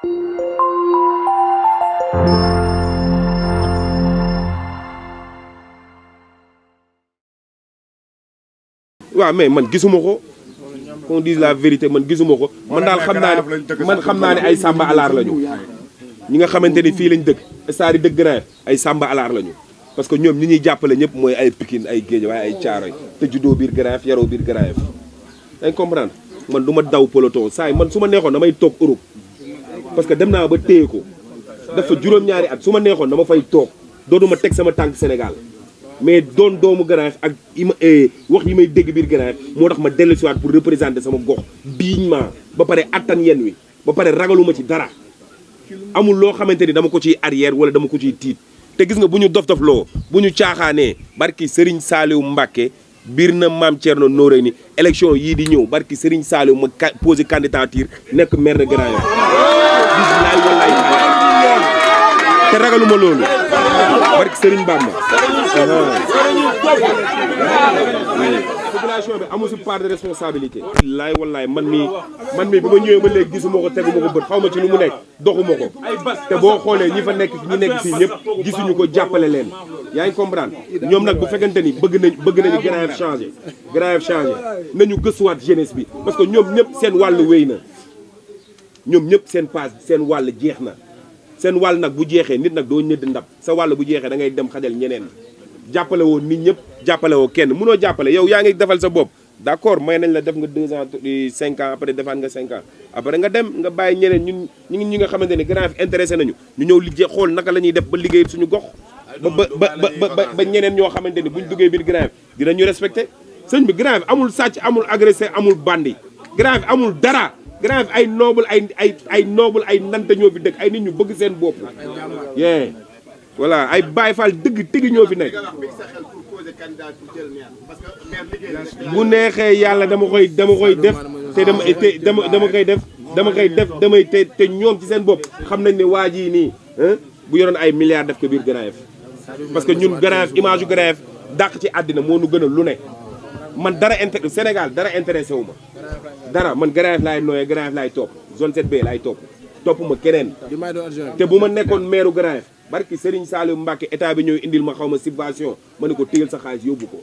waaw mais man gisuma ko qu'on dise la vérité man gisuma ko man daal xam naa ne ay samba alaar lañu ñi nga xamante ni fii lañ dëkk stade yi dëgg naa ay samba alaar lañu parce que ñoom ñi ñuy jàppale ñëpp mooy ay Pikine ay Géej waaye ay Caaroy te juddoo biir Grand Yoff yaroo biir Grand Yoff dañ comprendre man du ma daw peloton saa yi man su ma neexoon damay toog Europe parce que dem naa ba téye ko dafa juróom-ñaari at su ma neexoon dama fay toog dootuma teg sama tànk Sénégal mais doon doomu Grand Yoff ak wax yi may dégg biir Grand Yoff moo tax ma dellu siwaat pour représenter sama gox dignement ba pare attan yen wi ba pare ragaluma ci dara amul loo xamante ni dama ko ciy arrière wala dama ko ciy tiit te gis nga bu ñu dof-dof loo bu ñu caaxaanee barki Serigne Saliou Mbacké biir na Maam Thierno Nooré ni élection yii di ñëw barki Serigne Saliou ma posé candidature nekk maire de Grand Yoff billaay wallaay te ragaluma loolu barki Serigne Bamba population bi amu si part de responsabilité billaay wallaay man mii bi ma ñëwee ba léegi gisuma ko teguma ko bët xaw ma ci lu mu nekk doxuma ko te boo xoolee ñi fa nekk ñi nekk fii ñëpp gisuñu ko jàppale leen yaa ngi comprendre ñoom nag bu fekkente ni bëgg nañu Grand Yoff changé nañu gëstuwaat jeunesse bi parce que ñoom ñëpp seen wàll wéy na ñoom ñëpp seen passe seen wàll jeex na seen wàll nag bu jeexee nit nag doo ñëdd ndab sa wàll bu jeexee da ngay dem xajal ñeneen jàppale woo nit ñëpp jàppale woo kenn mënoo jàppale yow yaa ngi defal sa bopp d'accord may nañ la def nga 2 ans 5 ans après defaat nga 5 ans après nga dem nga bàyyi ñeneen ñi nga xamante ne Grand Yoff intéressé nañu ñu ñëw liggéey xool naka la ñuy def ba liggéey suñu gox ba ñeneen ñoo xamante ni buñ duggee biir Grand Yoff dinañu respecté sëñ bi Grand Yoff amul sàcc amul agressé amul bandi Grand Yoff amul dara Grand Yoff ay noble ay noble ay nante ñoo fi dëkk ay nit ñu bëgg seen bopp yee voilà ay Baye Fall dëgg tëgg ñoo fi nekk bu neexee yàlla dama koy def te dama koy def te ñoom ci seen bopp xam nañ ne waa jii nii bu yoroon ay milliards def ko biir Grand Yoff parce que ñun Grand Yoff image yu Grand Yoff dàq ci àddina moo nu gën a lu ne man Sénégal dara intéressé wu ma dara man Grand Yoff laay nooyee Grand Yoff laay topp zone 7B laay topp ma keneen te bu ma nekkoon maire Grand Yoff barki Serigne Saliou Mbacké état bi ñëw indil ma xaw ma subvention ma ne ko téyel sa xaalis yóbbu ko